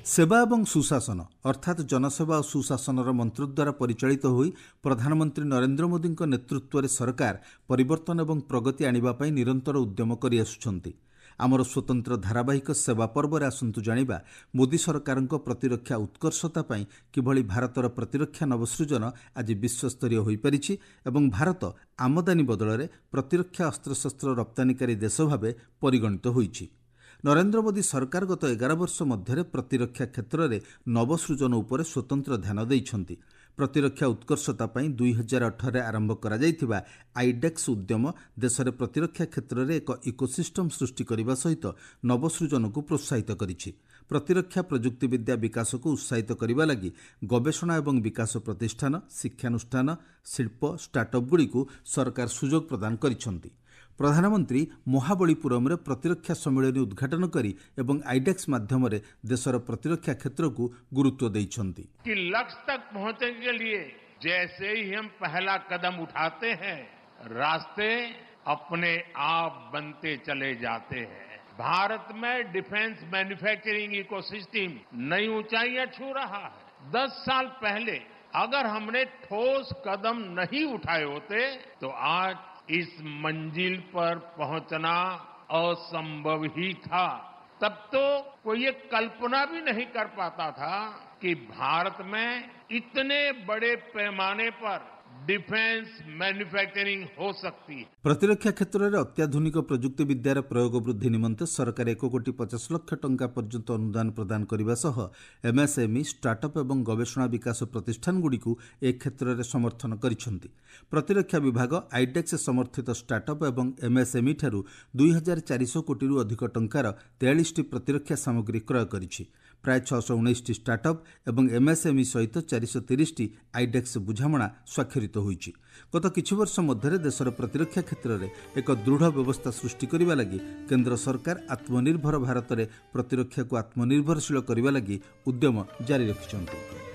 सेवा एवं सुशासन अर्थात जनसेवा और सुशासनर मंत्र द्वारा परिचालित होई प्रधानमंत्री नरेंद्र मोदी नेतृत्व में सरकार परिवर्तन एवं प्रगति आनिबा निरंतर उद्यम करि आसुछंती। आमर स्वतंत्र धारावाहिक सेवा पर्व आसंतु जानिबा मोदी सरकार प्रतिरक्षा उत्कर्षता किभली भारतर प्रतिरक्षा नवसृजन आज विश्वस्तरीय हो पारिछि एवं भारत आमदानी बदल में प्रतिरक्षा अस्त्रशस्त्र रप्तानीकारी देश भाव परिगणित होइछि। नरेंद्र मोदी सरकार गत 11 वर्ष मध्य प्रतिरक्षा क्षेत्र में नवसृजन उपर स्वतंत्र ध्यान देइछंती। प्रतिरक्षा उत्कर्षता 2018 आरंभ करा जायथिबा आईडेक्स उद्यम देश में प्रतिरक्षा क्षेत्र में एक इकोसिस्टम सृष्टि करने सहित नवसृजन को प्रोत्साहित करिछि। प्रतिरक्षा प्रजुक्तिविद्या विकास को उत्साहित करने लगी गवेषणा एवं विकास प्रतिष्ठान, शिक्षानुष्ठान, शिल्प, स्टार्टअप गुड़ी को सरकार सुजोग प्रदान करिछंती। प्रधानमंत्री महाबलीपुरम में प्रतिरक्षा सम्मेलन उद्घाटन करी एवं आईडेक्स माध्यम देशर प्रतिरक्षा क्षेत्र को गुरुत्व देइछंती। कि लक्ष्य तक पहुंचने के लिए जैसे ही हम पहला कदम उठाते हैं, रास्ते अपने आप बनते चले जाते हैं। भारत में डिफेंस मैन्युफैक्चरिंग इकोसिस्टम नई ऊंचाइयां छू रहा है। 10 साल पहले अगर हमने ठोस कदम नहीं उठाए होते तो आज इस मंजिल पर पहुंचना असंभव ही था। तब तो कोई ये कल्पना भी नहीं कर पाता था कि भारत में इतने बड़े पैमाने पर डिफेंस मैन्युफैक्चरिंग हो सकती है। प्रतिरक्षा क्षेत्र में अत्याधुनिक प्रजुक्ति विद्यार प्रयोग वृद्धि निमंते सरकार 1,50 लाख टंका पर्यंत अनुदान प्रदान करने सह एमएसएमई, स्टार्टअप एवं गवेषणा विकास प्रतिष्ठान गुड़ी एक क्षेत्र में समर्थन करिसेंती। प्रतिरक्षा विभाग आईडेक्स समर्थित स्टार्टअप एवं एमएसएमई ठारू 2400 कोटी अधिक टंकार 43 प्रतिरक्षा सामग्री क्रय करिछि। प्राय 619 स्टार्टअप एवं एमएसएमई सहित 430 आईडेक्स बुझामणा स्वाक्षरित होइछि। गत किछु वर्ष मध्य देशर प्रतिरक्षा क्षेत्र में एक दृढ़ व्यवस्था सृष्टि करने लगी केंद्र सरकार आत्मनिर्भर भारत में प्रतिरक्षा को आत्मनिर्भरशील करने लगी उद्यम जारी रखिछंती।